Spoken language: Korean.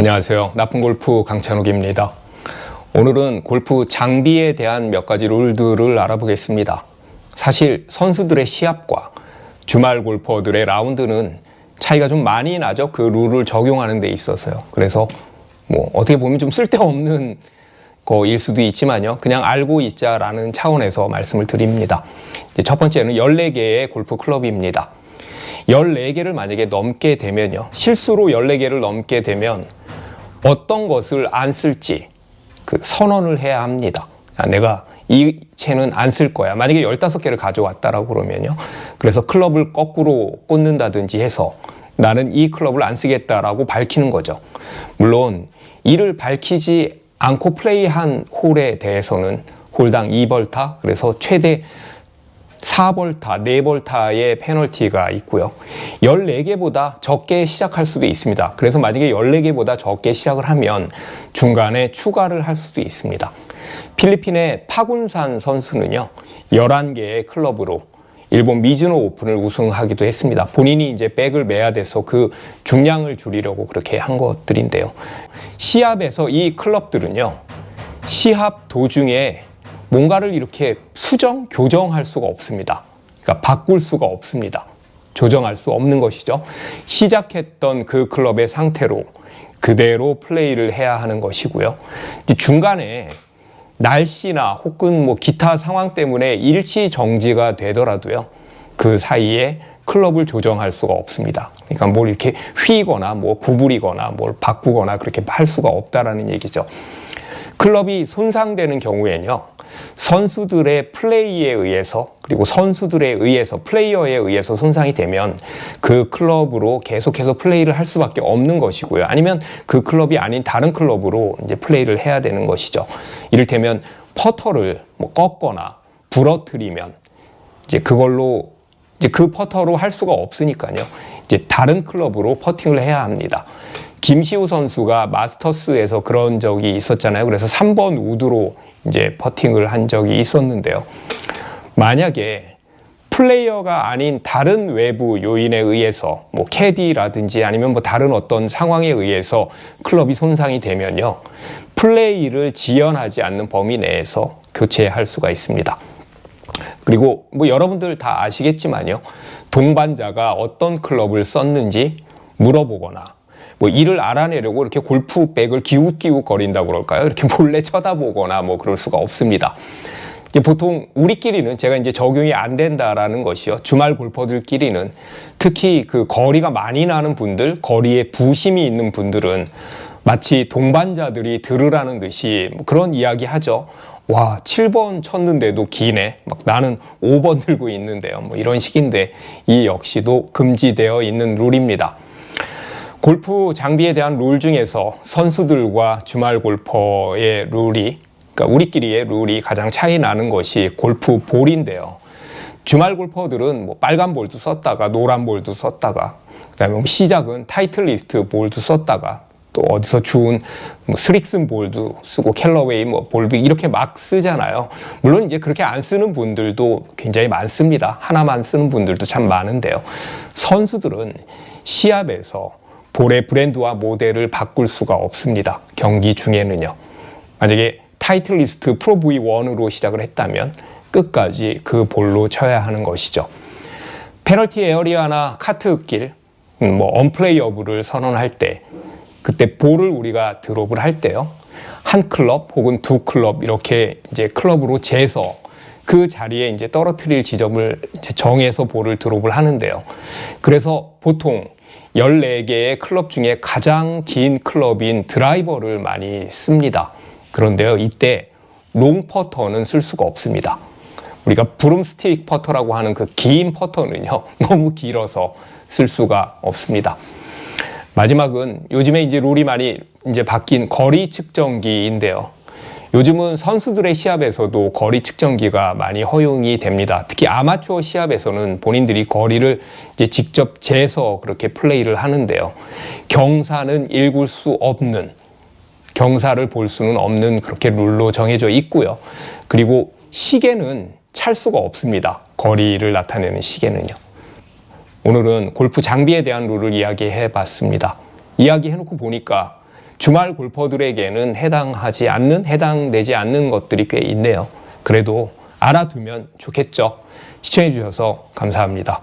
안녕하세요. 나쁜골프 강찬욱입니다. 오늘은 골프 장비에 대한 몇 가지 룰들을 알아보겠습니다. 사실 선수들의 시합과 주말 골퍼들의 라운드는 차이가 좀 많이 나죠. 그 룰을 적용하는 데 있어서요. 그래서 어떻게 보면 좀 쓸데없는 거일 수도 있지만요. 그냥 알고 있자라는 차원에서 말씀을 드립니다. 첫 번째는 14개의 골프 클럽입니다. 14개를 만약에 넘게 되면요. 실수로 14개를 넘게 되면 어떤 것을 안 쓸지 선언을 해야 합니다. 내가 이 채는 안 쓸 거야. 만약에 15개를 가져왔다라고 그러면요. 그래서 클럽을 거꾸로 꽂는다든지 해서 나는 이 클럽을 안 쓰겠다라고 밝히는 거죠. 물론 이를 밝히지 않고 플레이한 홀에 대해서는 홀당 2벌타, 그래서 최대 4벌타, 4벌타의 페널티가 있고요. 14개보다 적게 시작할 수도 있습니다. 그래서 만약에 14개보다 적게 시작을 하면 중간에 추가를 할 수도 있습니다. 필리핀의 파군산 선수는요, 11개의 클럽으로 일본 미즈노 오픈을 우승하기도 했습니다. 본인이 이제 백을 매야 돼서 그 중량을 줄이려고 그렇게 한 것들인데요. 시합에서 이 클럽들은요, 시합 도중에 뭔가를 이렇게 수정, 교정할 수가 없습니다. 그러니까 바꿀 수가 없습니다. 조정할 수 없는 것이죠. 시작했던 그 클럽의 상태로 그대로 플레이를 해야 하는 것이고요. 중간에 날씨나 혹은 기타 상황 때문에 일시 정지가 되더라도요. 그 사이에 클럽을 조정할 수가 없습니다. 그러니까 뭘 이렇게 휘거나 구부리거나 뭘 바꾸거나 그렇게 할 수가 없다라는 얘기죠. 클럽이 손상되는 경우에는요, 선수들의 플레이에 의해서, 그리고 선수들에 의해서, 플레이어에 의해서 손상이 되면 그 클럽으로 계속해서 플레이를 할 수밖에 없는 것이고요. 아니면 그 클럽이 아닌 다른 클럽으로 이제 플레이를 해야 되는 것이죠. 이를테면 퍼터를 꺾거나 부러뜨리면 이제 그걸로 이제 그 퍼터로 할 수가 없으니까요. 이제 다른 클럽으로 퍼팅을 해야 합니다. 김시우 선수가 마스터스에서 그런 적이 있었잖아요. 그래서 3번 우드로 이제 퍼팅을 한 적이 있었는데요. 만약에 플레이어가 아닌 다른 외부 요인에 의해서 캐디라든지 아니면 다른 어떤 상황에 의해서 클럽이 손상이 되면요. 플레이를 지연하지 않는 범위 내에서 교체할 수가 있습니다. 그리고 여러분들 다 아시겠지만요. 동반자가 어떤 클럽을 썼는지 물어보거나 이를 알아내려고 이렇게 골프백을 기웃기웃 거린다고 그럴까요? 이렇게 몰래 쳐다보거나 그럴 수가 없습니다. 이제 보통 우리끼리는 제가 이제 적용이 안 된다라는 것이요. 주말 골퍼들끼리는 특히 그 거리가 많이 나는 분들, 거리에 부심이 있는 분들은 마치 동반자들이 들으라는 듯이 그런 이야기 하죠. 와, 7번 쳤는데도 기네. 나는 5번 들고 있는데요. 이런 식인데 이 역시도 금지되어 있는 룰입니다. 골프 장비에 대한 룰 중에서 선수들과 주말 골퍼의 룰이, 그러니까 우리끼리의 룰이 가장 차이 나는 것이 골프 볼인데요. 주말 골퍼들은 빨간 볼도 썼다가 노란 볼도 썼다가, 그다음에 시작은 타이틀리스트 볼도 썼다가, 또 어디서 주운 스릭슨 볼도 쓰고 캘러웨이 볼빅 이렇게 막 쓰잖아요. 물론 이제 그렇게 안 쓰는 분들도 굉장히 많습니다. 하나만 쓰는 분들도 참 많은데요. 선수들은 시합에서 볼의 브랜드와 모델을 바꿀 수가 없습니다. 경기 중에는요. 만약에 타이틀리스트 프로 V1으로 시작을 했다면 끝까지 그 볼로 쳐야 하는 것이죠. 페널티 에어리아나 카트길, 언플레이어블을 선언할 때, 그때 볼을 우리가 드롭을 할 때요. 한 클럽 혹은 두 클럽 이렇게 이제 클럽으로 재서 그 자리에 이제 떨어뜨릴 지점을 이제 정해서 볼을 드롭을 하는데요. 그래서 보통 14개의 클럽 중에 가장 긴 클럽인 드라이버를 많이 씁니다. 그런데요, 이때 롱 퍼터는 쓸 수가 없습니다. 우리가 브룸스틱 퍼터라고 하는 그 긴 퍼터는요, 너무 길어서 쓸 수가 없습니다. 마지막은 요즘에 이제 룰이 많이 이제 바뀐 거리 측정기인데요. 요즘은 선수들의 시합에서도 거리 측정기가 많이 허용이 됩니다. 특히 아마추어 시합에서는 본인들이 거리를 이제 직접 재서 그렇게 플레이를 하는데요. 경사는 읽을 수 없는, 경사를 볼 수는 없는 그렇게 룰로 정해져 있고요. 그리고 시계는 찰 수가 없습니다. 거리를 나타내는 시계는요. 오늘은 골프 장비에 대한 룰을 이야기해 봤습니다. 이야기해 놓고 보니까 주말 골퍼들에게는 해당되지 않는 것들이 꽤 있네요. 그래도 알아두면 좋겠죠. 시청해 주셔서 감사합니다.